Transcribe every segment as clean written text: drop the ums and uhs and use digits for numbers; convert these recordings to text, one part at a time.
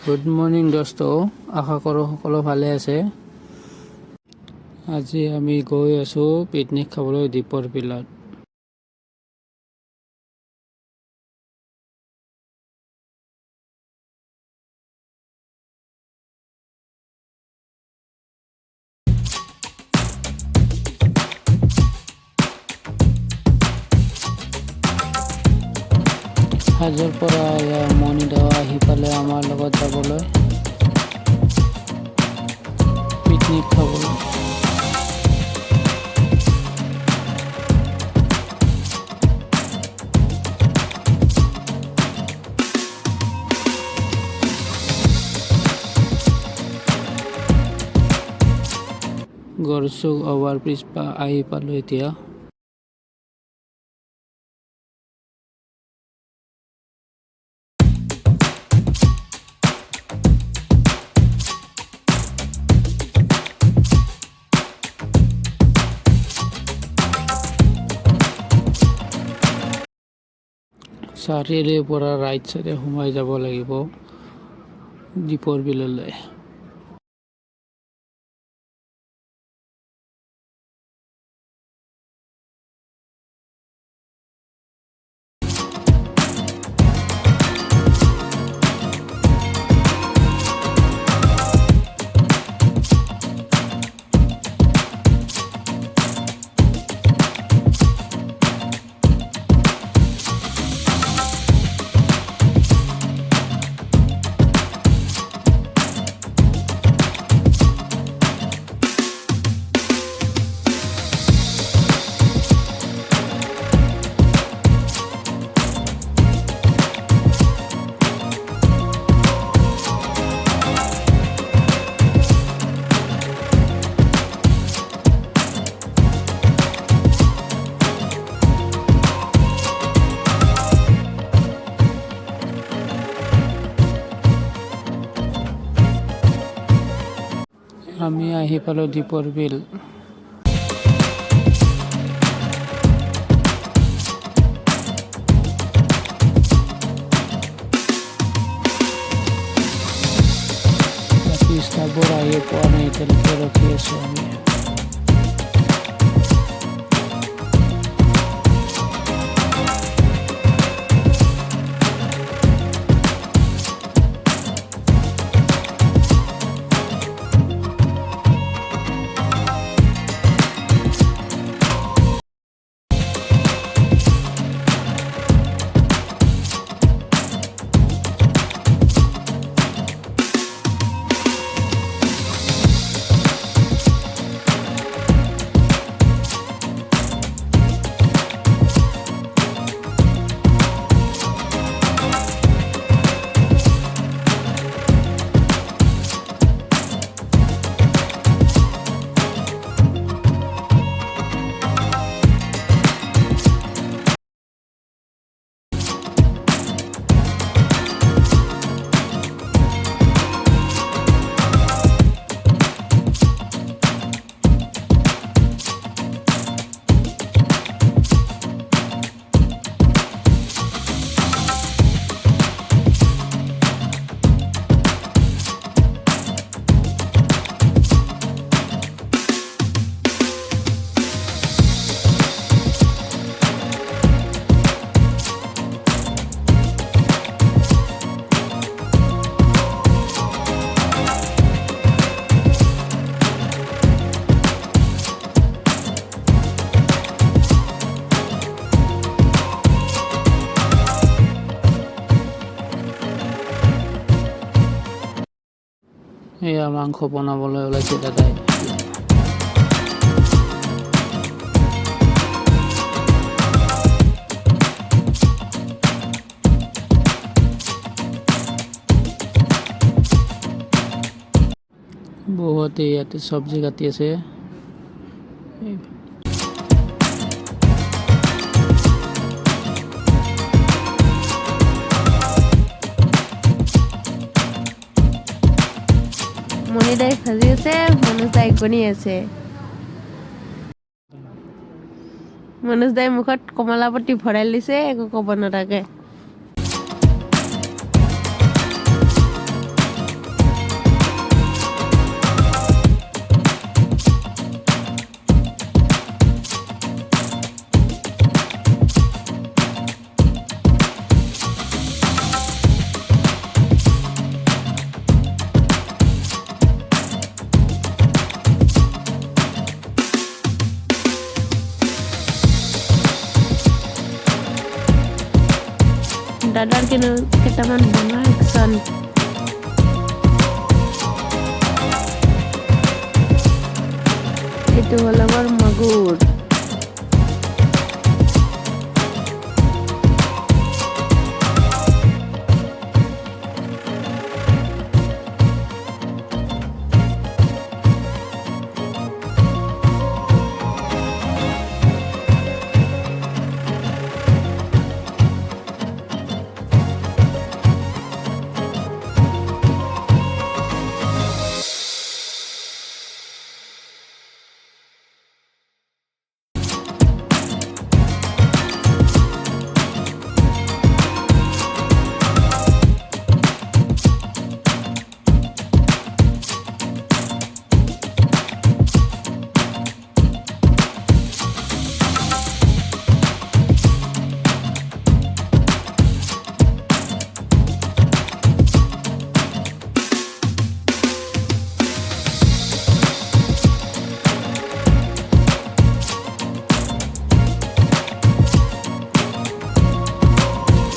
Good morning দোস্ত, আশা কৰোঁ সকলো ভালে আছে। আজি আমি গৈ আছোঁ পিকনিক খাবলৈ দীপৰ বিলত। হাজোৰ পৰা মণিদাও আহি পালে আমাৰ লগত যাবলৈ পিকনিক খাবলৈ। গড়চুক অভাৰ ব্ৰিজ আহি পালোঁ এতিয়া। চাৰিআলিৰ পৰা ৰাইট চাইডে সোমাই যাব লাগিব দীপৰ বিললৈ। আমি আহি পালোঁ দীপৰ বিল। বাকী ষ্টাফবোৰ আহি পোৱা নাই, এতিয়ালৈকে ৰখি আছোঁ আমি। এয়া মাংস বনাবলৈ ওলাইছে দাদাই। বহুতে ইয়াতে চব্জি কাটি আছে। মণিদাই ভাজি আছে, মনোজদাই গণি আছে। মনোজদাই মুখত কমলাপতি ভৰাই লৈছে, একো ক'ব নাথাকে। কেইটামান বনাইছন। এইটো হ'ল আমাৰ মাগুৰ।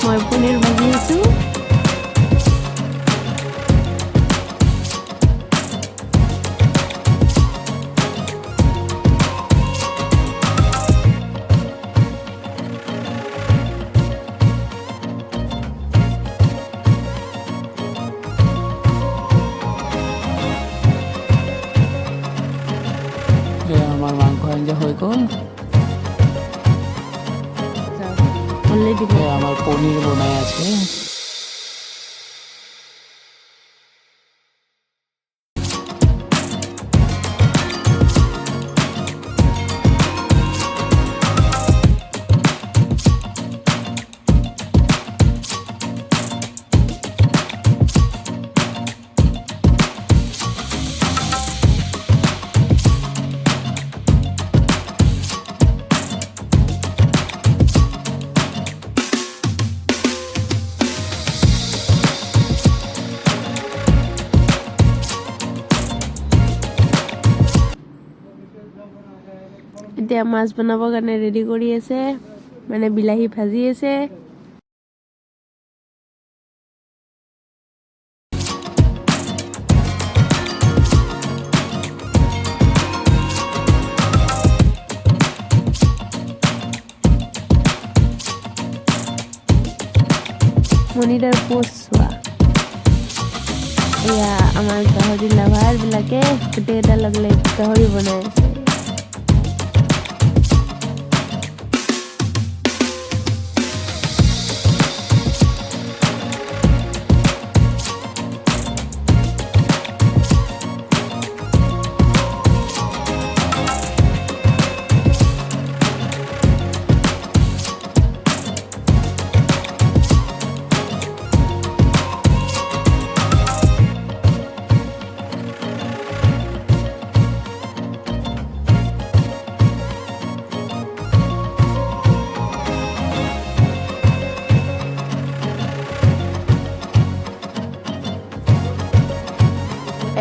মই পনীৰ ভাজি আছো। আমাৰ মাংস আঞ্জা হৈ গ'ল। অলরেডি আমার পনির বনাই আছে। এতিয়া মাছ বনাবৰ কাৰণে ৰেডি কৰি আছে, মানে বিলাহী ভাজি আছে। মনিদাৰ পোষ্ট চোৱা। এয়া আমাৰ গাহৰি লাভাৰ বিলাকে গোটেইকেইটা লগ লাগি গাহৰি বনাই আছে।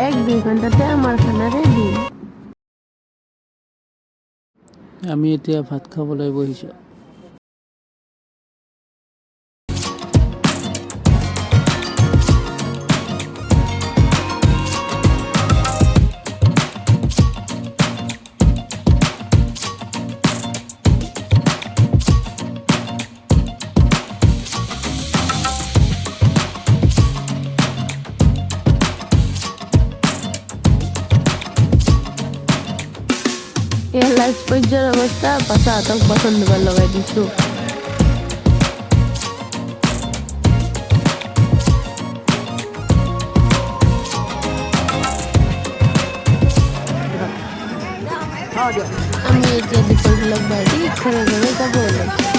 এক-দুই ঘণ্টাতে আমাৰ খানা ৰেডি। আমি এতিয়া ভাত খাবলৈ বহিছোঁ। এয়া লাঞ্চ পৰ্যায়ৰ অৱস্থা, পাছাহঁতক বাচন ধুব লগাই দিছোঁ। আমি এতিয়া দীপৰ বিলক বাঢ়ি ঘৰে ঘৰে যাব ওলাইছোঁ।